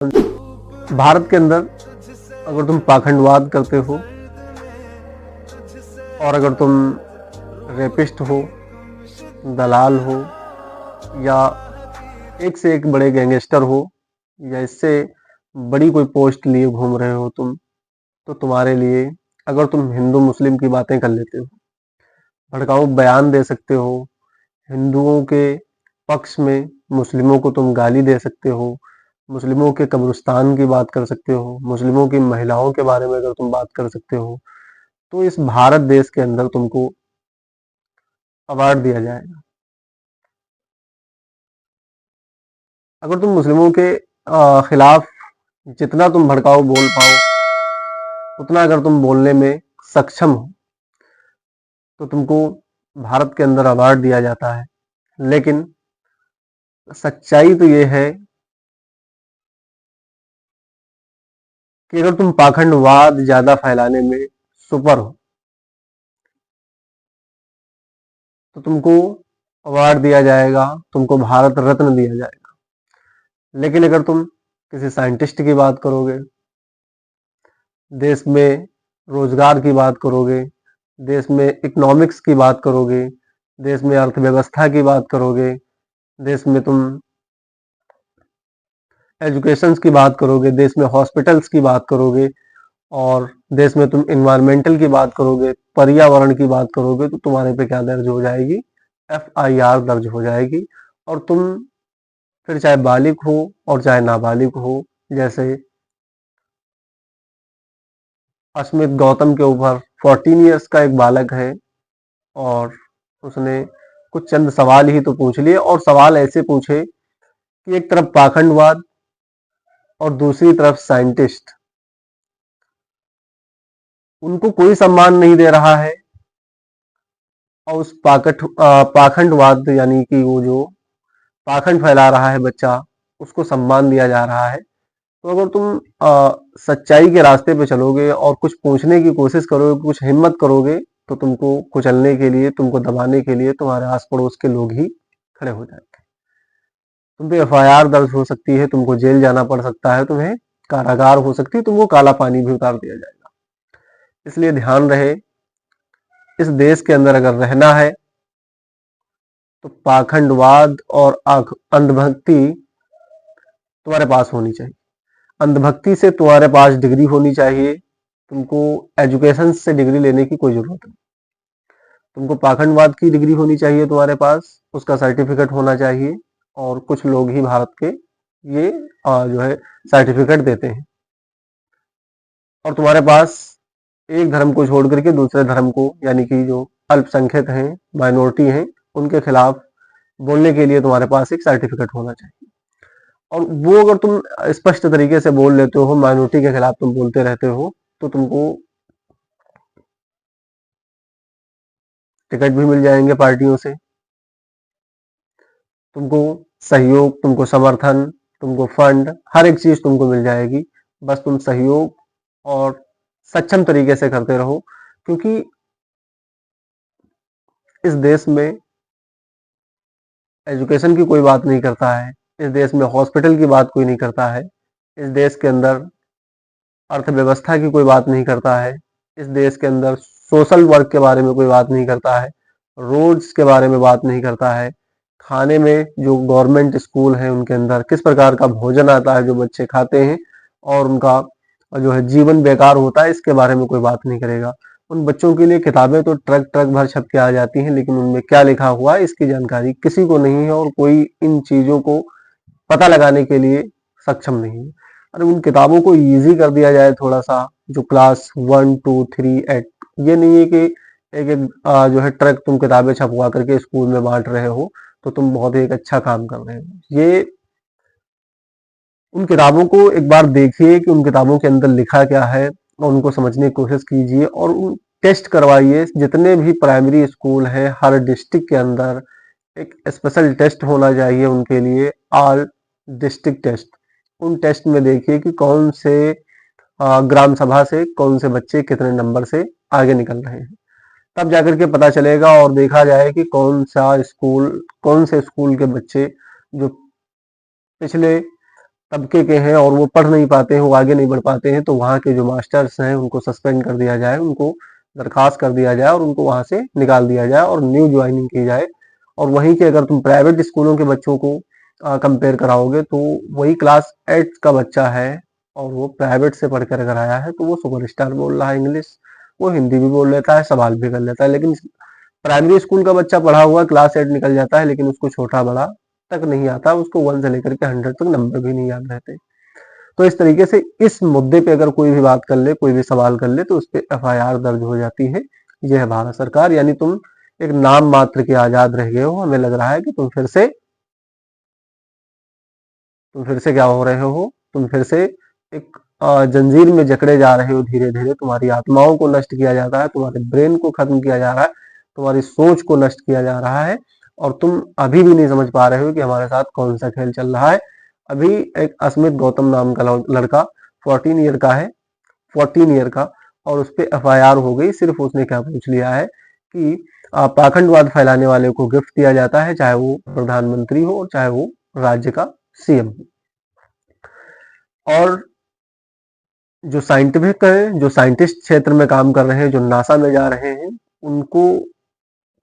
भारत के अंदर अगर तुम पाखंडवाद करते हो और अगर तुम रेपिस्ट हो, दलाल हो या एक से एक बड़े गैंगस्टर हो या इससे बड़ी कोई पोस्ट लिए घूम रहे हो तुम, तो तुम्हारे लिए अगर तुम हिंदू मुस्लिम की बातें कर लेते हो, भड़काऊ बयान दे सकते हो, हिंदुओं के पक्ष में मुस्लिमों को तुम गाली दे सकते हो, मुस्लिमों के कब्रिस्तान की बात कर सकते हो, मुस्लिमों की महिलाओं के बारे में अगर तुम बात कर सकते हो, तो इस भारत देश के अंदर तुमको अवार्ड दिया जाएगा। अगर तुम मुस्लिमों के खिलाफ जितना तुम भड़काऊ बोल पाओ, उतना अगर तुम बोलने में सक्षम हो, तो तुमको भारत के अंदर अवार्ड दिया जाता है। लेकिन सच्चाई तो ये है कि अगर तुम पाखंडवाद ज्यादा फैलाने में सुपर हो, तो तुमको अवार्ड दिया जाएगा, तुमको भारत रत्न दिया जाएगा। लेकिन अगर तुम किसी साइंटिस्ट की बात करोगे, देश में रोजगार की बात करोगे, देश में इकोनॉमिक्स की बात करोगे, देश में अर्थव्यवस्था की बात करोगे, देश में तुम एजुकेशन की बात करोगे, देश में हॉस्पिटल्स की बात करोगे और देश में तुम इन्वायरमेंटल की बात करोगे, पर्यावरण की बात करोगे, तो तुम्हारे पे क्या दर्ज हो जाएगी? FIR दर्ज हो जाएगी। और तुम फिर चाहे बालिग हो और चाहे नाबालिग हो, जैसे अस्मित गौतम के ऊपर 14 इयर्स का एक बालक है और उसने कुछ चंद सवाल ही तो पूछ लिए, और सवाल ऐसे पूछे कि एक तरफ पाखंडवाद और दूसरी तरफ साइंटिस्ट, उनको कोई सम्मान नहीं दे रहा है। और उस पाखंडवाद यानी कि वो जो पाखंड फैला रहा है बच्चा, उसको सम्मान दिया जा रहा है। तो अगर तुम सच्चाई के रास्ते पे चलोगे और कुछ पूछने की कोशिश करोगे, कुछ हिम्मत करोगे, तो तुमको कुचलने के लिए, तुमको दबाने के लिए तुम्हारे आस पड़ोस के लोग ही खड़े हो जाएंगे। तुम पे FIR दर्ज हो सकती है, तुमको जेल जाना पड़ सकता है, तुम्हें कारागार हो सकती है, तुमको काला पानी भी उतार दिया जाएगा। इसलिए ध्यान रहे, इस देश के अंदर अगर रहना है तो पाखंडवाद और अंधभक्ति तुम्हारे पास होनी चाहिए। अंधभक्ति से तुम्हारे पास डिग्री होनी चाहिए, तुमको एजुकेशन से डिग्री लेने की कोई जरूरत नहीं। तुमको पाखंडवाद की डिग्री होनी चाहिए तुम्हारे पास, उसका सर्टिफिकेट होना चाहिए, और कुछ लोग ही भारत के ये जो है सर्टिफिकेट देते हैं। और तुम्हारे पास एक धर्म को छोड़ करके दूसरे धर्म को, यानी कि जो अल्पसंख्यक हैं, माइनॉरिटी हैं, उनके खिलाफ बोलने के लिए तुम्हारे पास एक सर्टिफिकेट होना चाहिए। और वो अगर तुम स्पष्ट तरीके से बोल लेते हो, माइनॉरिटी के खिलाफ तुम बोलते रहते हो, तो तुमको टिकट भी मिल जाएंगे पार्टियों से, तुमको सहयोग, तुमको समर्थन, तुमको फंड, हर एक चीज तुमको मिल जाएगी। बस तुम सहयोग और सक्षम तरीके से करते रहो, क्योंकि इस देश में एजुकेशन की कोई बात नहीं करता है, इस देश में हॉस्पिटल की बात कोई नहीं करता है, इस देश के अंदर अर्थव्यवस्था की कोई बात नहीं करता है, इस देश के अंदर सोशल वर्क के बारे में कोई बात नहीं करता है, रोड्स के बारे में बात नहीं करता है, खाने में जो गवर्नमेंट स्कूल है उनके अंदर किस प्रकार का भोजन आता है जो बच्चे खाते हैं और उनका जो है जीवन बेकार होता है, इसके बारे में कोई बात नहीं करेगा। उन बच्चों के लिए किताबें तो ट्रक ट्रक भर छप के आ जाती हैं, लेकिन उनमें क्या लिखा हुआ है इसकी जानकारी किसी को नहीं है, और कोई इन चीजों को पता लगाने के लिए सक्षम नहीं है। अरे उन किताबों को इजी कर दिया जाए थोड़ा सा, जो क्लास 1 2 3 8, ये नहीं है कि एक एक जो है ट्रक तुम किताबें छपवा करके स्कूल में बांट रहे हो, तो तुम बहुत ही एक अच्छा काम कर रहे हो। ये उन किताबों को एक बार देखिए कि उन किताबों के अंदर लिखा क्या है, और उनको समझने की कोशिश कीजिए, और उन टेस्ट करवाइए। जितने भी प्राइमरी स्कूल हैं हर डिस्ट्रिक्ट के अंदर एक स्पेशल टेस्ट होना चाहिए उनके लिए, ऑल डिस्ट्रिक्ट टेस्ट। उन टेस्ट में देखिए कि कौन से ग्राम सभा से कौन से बच्चे कितने नंबर से आगे निकल रहे हैं, तब जाकर के पता चलेगा, और देखा जाए कि कौन से स्कूल के बच्चे जो पिछले तबके के हैं और वो पढ़ नहीं पाते हैं, वो आगे नहीं बढ़ पाते हैं, तो वहाँ के जो मास्टर्स हैं उनको सस्पेंड कर दिया जाए, उनको दरखास्त कर दिया जाए और उनको वहाँ से निकाल दिया जाए और न्यू ज्वाइनिंग की जाए। और वहीं के अगर तुम प्राइवेट स्कूलों के बच्चों को कंपेयर कराओगे तो वही क्लास 8 का बच्चा है और वो प्राइवेट से पढ़ कर अगर आया है तो वो सुपरस्टार बोल रहा है इंग्लिश, वो हिंदी भी बोल लेता है, सवाल भी कर लेता है। लेकिन प्राइमरी स्कूल का बच्चा पढ़ा हुआ क्लास 8 निकल जाता है लेकिन उसको छोटा बड़ा तक नहीं आता, उसको 1 से लेकर के 100 तक नंबर भी नहीं याद रहते। तो इस तरीके से इस मुद्दे पे अगर कोई भी बात कर ले, कोई भी सवाल कर ले तो उस पे एफआईआर दर्ज हो जाती है। ये है भारत सरकार। यानी तुम एक नाम मात्र के आजाद रह गए हो। हमें लग रहा है कि तुम फिर से क्या हो रहे हो, तुम फिर से एक जंजीर में जकड़े जा रहे हो। धीरे धीरे तुम्हारी आत्माओं को नष्ट किया जाता है, तुम्हारे ब्रेन को खत्म किया जा रहा है, तुम्हारी सोच को नष्ट किया जा रहा है और तुम अभी भी नहीं समझ पा रहे हो कि हमारे साथ कौन सा खेल चल रहा है। अभी एक अस्मित गौतम नाम का लड़का 14 ईयर का है, 14 ईयर का, और उस पर एफआईआर हो गई। सिर्फ उसने क्या पूछ लिया है कि पाखंडवाद फैलाने वाले को गिफ्ट दिया जाता है, चाहे वो प्रधानमंत्री हो और चाहे वो राज्य का सीएम हो। और जो साइंटिफिक है, जो साइंटिस्ट क्षेत्र में काम कर रहे हैं, जो नासा में जा रहे हैं, उनको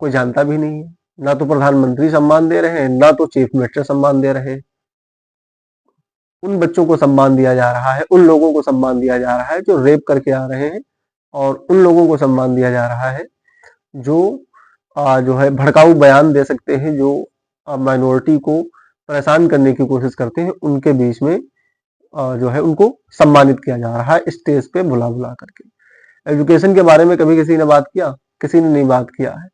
कोई जानता भी नहीं है। ना तो प्रधानमंत्री सम्मान दे रहे हैं, ना तो चीफ मिनिस्टर सम्मान दे रहे हैं। उन बच्चों को सम्मान दिया जा रहा है, उन लोगों को सम्मान दिया जा रहा है जो रेप करके आ रहे हैं, और उन लोगों को सम्मान दिया जा रहा है जो जो है भड़काऊ बयान दे सकते हैं, जो माइनॉरिटी को परेशान करने की कोशिश करते हैं। उनके बीच में जो है उनको सम्मानित किया जा रहा है स्टेज पे बुला बुला करके। एजुकेशन के बारे में कभी किसी ने बात किया? किसी ने नहीं बात किया है।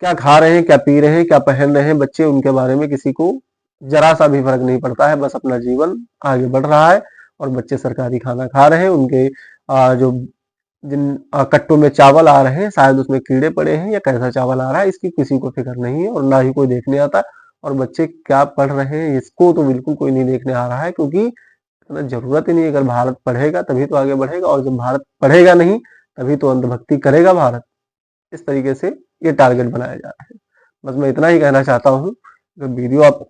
क्या खा रहे हैं, क्या पी रहे हैं, क्या पहन रहे हैं बच्चे, उनके बारे में किसी को जरा सा भी फर्क नहीं पड़ता है। बस अपना जीवन आगे बढ़ रहा है और बच्चे सरकारी खाना खा रहे हैं। उनके जो जिन कट्टों में चावल आ रहे हैं शायद उसमें कीड़े पड़े हैं या कैसा चावल आ रहा है, इसकी किसी को फिक्र नहीं है और ना ही कोई देखने आता। और बच्चे क्या पढ़ रहे हैं इसको तो बिल्कुल कोई नहीं देखने आ रहा है, क्योंकि इतना जरूरत ही नहीं। अगर भारत पढ़ेगा तभी तो आगे बढ़ेगा, और जब भारत पढ़ेगा नहीं तभी तो अंधभक्ति करेगा भारत। इस तरीके से ये टारगेट बनाया जा रहा है। बस मैं इतना ही कहना चाहता हूँ। अगर वीडियो आप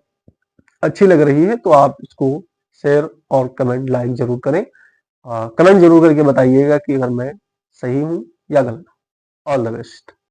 अच्छी लग रही है तो आप इसको शेयर और कमेंट लाइक जरूर करें। कमेंट जरूर करके बताइएगा कि अगर मैं सही हूँ या गलत। All the best.